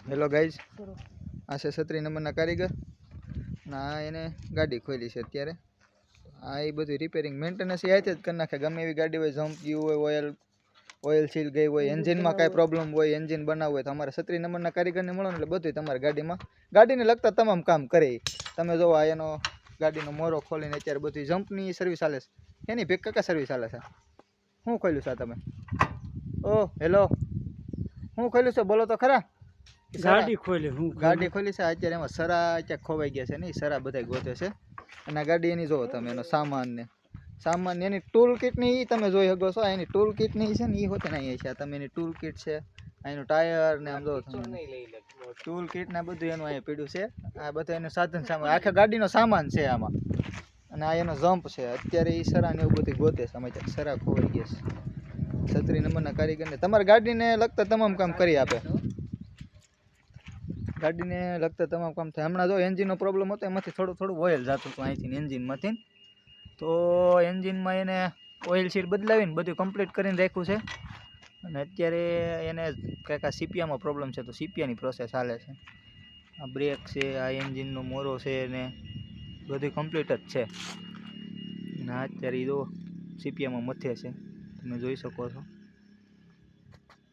Hello guys, આ છે 36 નંબરના કારીગર ના એને ગાડી ખોલી છે અત્યારે. આ એ બધું રિપેરિંગ મેન્ટેનન્સ એ જ કરી નાખે. ગમે એવી ગાડી હોય, જમ્પ ગયું હોય, ઓઇલ સીલ ગઈ હોય, એન્જિનમાં કાંઈ પ્રોબ્લેમ હોય, એન્જિન બનાવવું હોય તો અમારે 36 નંબરના કારીગરને મળો ને એટલે બધું તમારી ગાડીમાં ગાડીને લગતા તમામ કામ કરે. તમે જોવો આ એનો ગાડીનો મોરો ખોલીને અત્યારે બધી જમ્પની સર્વિસ ચાલે છે. એની ભેગ કાકા સર્વિસ ચાલે છે. શું ખોલ્યું છે તમે? ઓ હેલો, શું ખોલ્યું છે બોલો તો ખરા? ગાડી ખોલી છે અત્યારે. એમાં સરા અત્યારે ખોવાઈ ગયા છે ને, સરા બધા ગોતે છે. અને આ ગાડી એની જોવો તમે, એનો સામાન એની ટૂલ કિટ ની તમે જોઈ શકો છો. એની ટૂલ કિટ ની છે ને એ હોતે ને અહીંયા છે. તમે એની ટૂલ કિટ છે, એનું ટાયર ને આમ જો તમે ટૂલ કિટ ને બધું એનું અહીંયા પીડ્યું છે. આ બધા એનું સાધન સામાન, આખા ગાડીનો સામાન છે આમાં. અને આ એનો જમ્પ છે. અત્યારે એ સરા ને એવું બધું ગોતે છે. અમે સરા ખોવાઈ ગયા છે. 36 નંબરના કારીગરને તમારી ગાડીને લગતા તમામ કામ કરી આપે. ગાડીને લગતા તમામ કામ થાય. હમણાં જો એન્જિનનો પ્રોબ્લેમ હતો, એમાંથી થોડું ઓઇલ જતું હતું અહીંથી એન્જિનમાંથી. તો એન્જિનમાં એને ઓઇલ સીટ બદલાવીને બધું કમ્પ્લીટ કરીને રાખ્યું છે. અને અત્યારે એને કંઈક આ સીપિયામાં પ્રોબ્લેમ છે, તો સીપિયાની પ્રોસેસ ચાલે છે. આ બ્રેક છે, આ એન્જિનનો મોરો છે ને બધું કમ્પ્લીટ જ છે. અને અત્યારે એ જો સીપિયામાં મથે છે, તમે જોઈ શકો છો.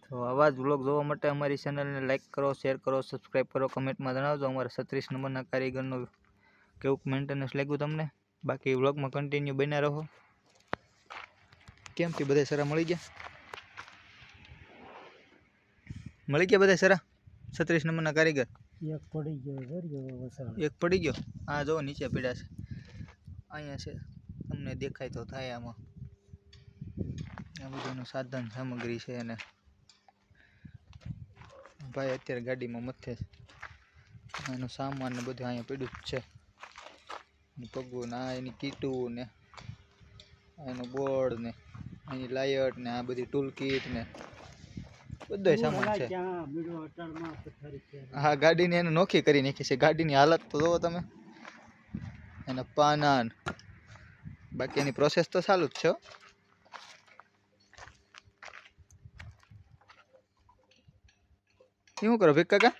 તો આવા જ વ્લોગ જોવા માટે અમારી ચેનલને લાઇક કરો, શેર કરો, સબસ્ક્રાઈબ કરો, કમેન્ટમાં જણાવજો અમારા 36 નંબરના કારીગરનો કેવું મેન્ટેનન્સ લાગ્યું તમને. બાકી વ્લોગમાં કન્ટિન્યુ બન્યા રહો. કેમ કે બધા સરા મળી ગયા બધા સરા 36 નંબરના કારીગર? એક પડી ગયો. હા જો નીચે પડ્યા છે, અહીંયા છે, તમને દેખાય તો થાય. આમાં આ બધું સાધન સામગ્રી છે. એને ભાઈ અત્યારે ગાડીમાં મથે છે. એનું સામાન ને બધું અહીંયા પડ્યું જ છે. પગું ને આ એની કીટું ને એનો બોર્ડ ને એની લાયટ ને આ બધી ટૂલ કીટ ને બધો સામાન છે. હા ગાડીને એને નોખી કરી નાખી છે. ગાડીની હાલત તો જોવો તમે, એના પાના. બાકી એની પ્રોસેસ તો ચાલુ જ છે. શું કરો ભીખ કાકા?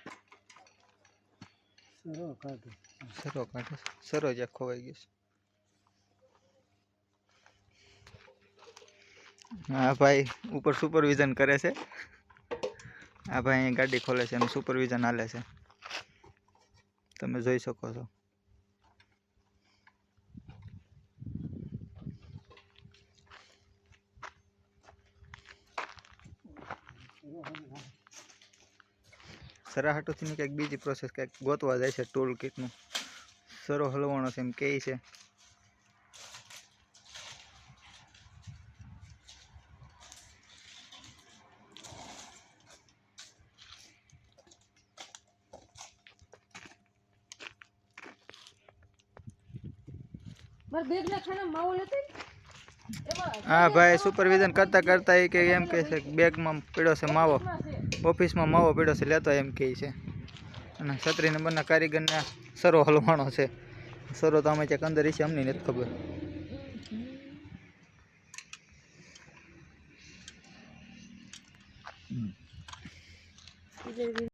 સરો કાઢે. સરો જ ખોવાઈ ગયો છે. હા ભાઈ ઉપર સુપરવિઝન કરે છે. આ ભાઈ અહીં ગાડી ખોલે છે, એનું સુપરવિઝન હાલે છે, તમે જોઈ શકો છો. સરા હાટુથી કંઈક બીજી પ્રોસેસ કંઈક ગોતવા જાય છે. ટૂલ કિટનું સરો હલવાનો છે એમ કહે છે. હા ભાઈ સુપરવિઝન કરતા કરતા એ કે એમ કહે છે બેગમાં પીડ્યો છે માવો, ઓફિસમાં માવો પીડ્યો છે લેતો એમ કહે છે. અને 36 નંબરના કારીગરને સરો હલવાનો છે. સરો તો અમે ક્યાંક અંદર છે, અમને નથી ખબર.